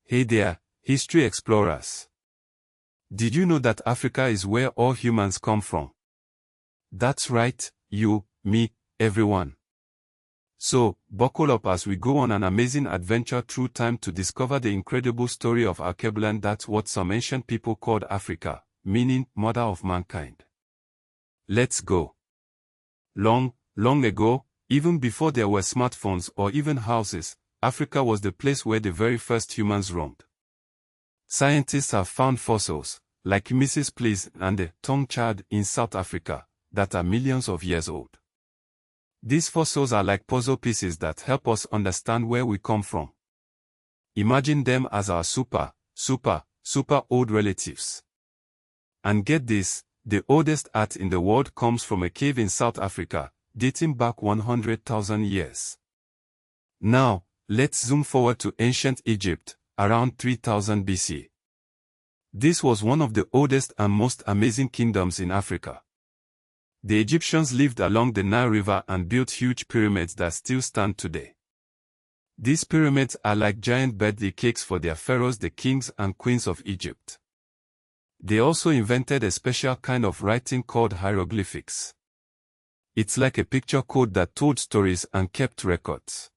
Hey there, history explorers. Did you know that Africa is where all humans come from? That's right, you, me, everyone. So, buckle up as we go on an amazing adventure through time to discover the incredible story of Archebulan. That's what some ancient people called Africa, meaning mother of mankind. Let's go. Long, long ago, even before there were smartphones or even houses, Africa was the place where the very first humans roamed. Scientists have found fossils, like Mrs. Please and the tongue chad in South Africa, that are millions of years old. These fossils are like puzzle pieces that help us understand where we come from. Imagine them as our super old relatives. And get this, the oldest art in the world comes from a cave in South Africa, dating back 100,000 years. Now, let's zoom forward to ancient Egypt, around 3000 BC. This was one of the oldest and most amazing kingdoms in Africa. The Egyptians lived along the Nile River and built huge pyramids that still stand today. These pyramids are like giant birthday cakes for their pharaohs, the kings and queens of Egypt. They also invented a special kind of writing called hieroglyphics. It's like a picture code that told stories and kept records.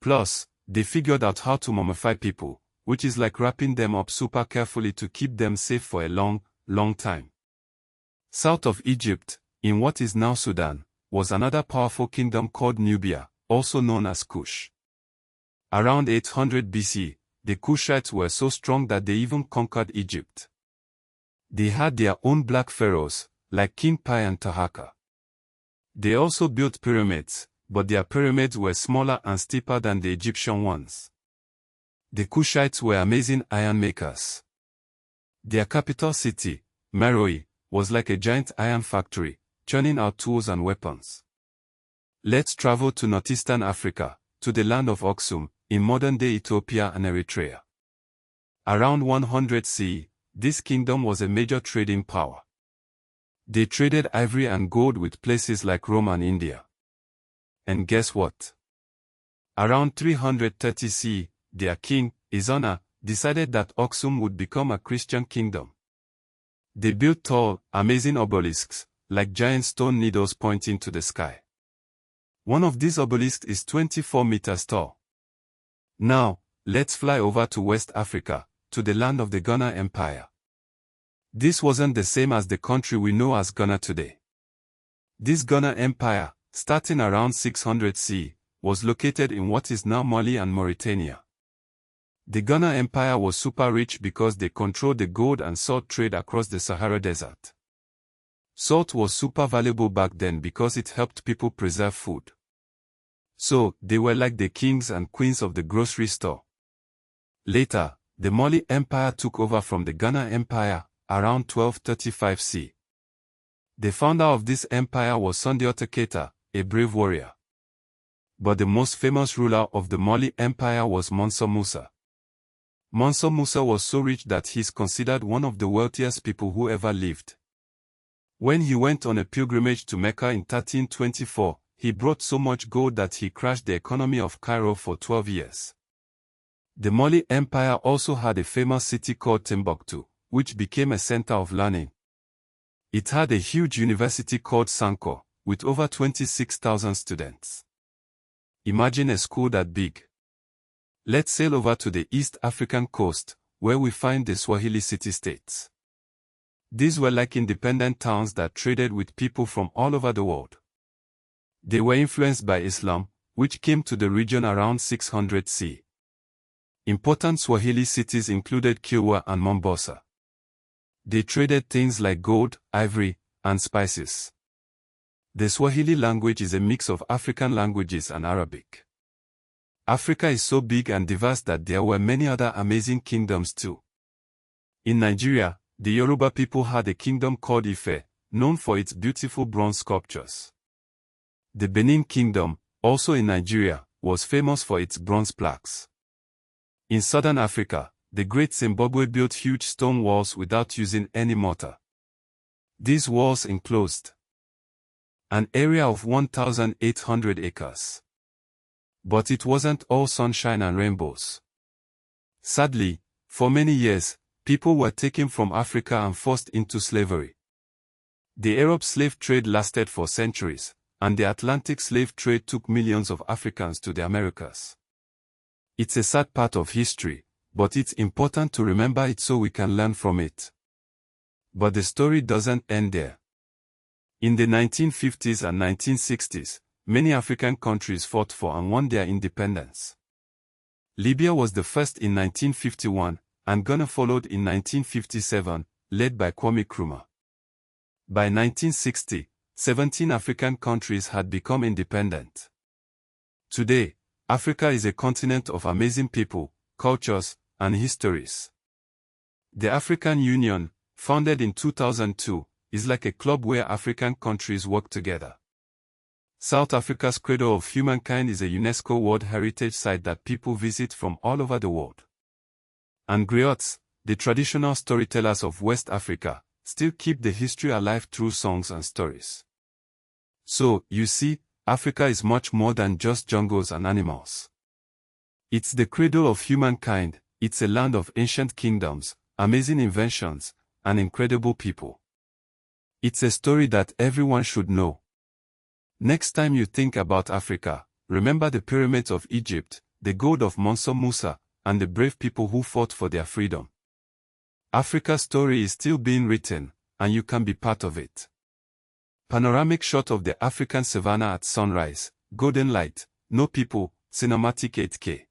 Plus, they figured out how to mummify people, which is like wrapping them up super carefully to keep them safe for a long, long time. South of Egypt, in what is now Sudan, was another powerful kingdom called Nubia, also known as Kush. Around 800 BC, the Kushites were so strong that they even conquered Egypt. They had their own black pharaohs, like King Pi and Tahaka. They also built pyramids, but their pyramids were smaller and steeper than the Egyptian ones. The Kushites were amazing iron makers. Their capital city, Meroe, was like a giant iron factory, churning out tools and weapons. Let's travel to northeastern Africa, to the land of Aksum, in modern-day Ethiopia and Eritrea. Around 100 CE, this kingdom was a major trading power. They traded ivory and gold with places like Rome and India. And guess what? Around 330 CE, their king, Izana, decided that Aksum would become a Christian kingdom. They built tall, amazing obelisks, like giant stone needles pointing to the sky. One of these obelisks is 24 meters tall. Now, let's fly over to West Africa, to the land of the Ghana Empire. This wasn't the same as the country we know as Ghana today. This Ghana Empire, starting around 600 CE, was located in what is now Mali and Mauritania. The Ghana Empire was super rich because they controlled the gold and salt trade across the Sahara Desert. Salt was super valuable back then because it helped people preserve food. So, they were like the kings and queens of the grocery store. Later, the Mali Empire took over from the Ghana Empire, around 1235 CE. The founder of this empire was Sundiata Keita, a brave warrior. But the most famous ruler of the Mali Empire was Musa. Musa was so rich that he is considered one of the wealthiest people who ever lived. When he went on a pilgrimage to Mecca in 1324, he brought so much gold that he crashed the economy of Cairo for 12 years. The Mali Empire also had a famous city called Timbuktu, which became a center of learning. It had a huge university called Sanko, with over 26,000 students. Imagine a school that big. Let's sail over to the East African coast, where we find the Swahili city-states. These were like independent towns that traded with people from all over the world. They were influenced by Islam, which came to the region around 600 CE. Important Swahili cities included Kilwa and Mombasa. They traded things like gold, ivory, and spices. The Swahili language is a mix of African languages and Arabic. Africa is so big and diverse that there were many other amazing kingdoms too. In Nigeria, the Yoruba people had a kingdom called Ife, known for its beautiful bronze sculptures. The Benin Kingdom, also in Nigeria, was famous for its bronze plaques. In southern Africa, the Great Zimbabwe built huge stone walls without using any mortar. These walls enclosed an area of 1,800 acres. But it wasn't all sunshine and rainbows. Sadly, for many years, people were taken from Africa and forced into slavery. The Arab slave trade lasted for centuries, and the Atlantic slave trade took millions of Africans to the Americas. It's a sad part of history, but it's important to remember it so we can learn from it. But the story doesn't end there. In the 1950s and 1960s, many African countries fought for and won their independence. Libya was the first in 1951, and Ghana followed in 1957, led by Kwame Nkrumah. By 1960, 17 African countries had become independent. Today, Africa is a continent of amazing people, cultures, and histories. The African Union, founded in 2002, is like a club where African countries work together. South Africa's Cradle of Humankind is a UNESCO World Heritage Site that people visit from all over the world. And griots, the traditional storytellers of West Africa, still keep the history alive through songs and stories. So, you see, Africa is much more than just jungles and animals. It's the cradle of humankind, it's a land of ancient kingdoms, amazing inventions, and incredible people. It's a story that everyone should know. Next time you think about Africa, remember the pyramids of Egypt, the gold of Musa, and the brave people who fought for their freedom. Africa's story is still being written, and you can be part of it. Panoramic shot of the African savanna at sunrise, golden light, no people, cinematic 8K.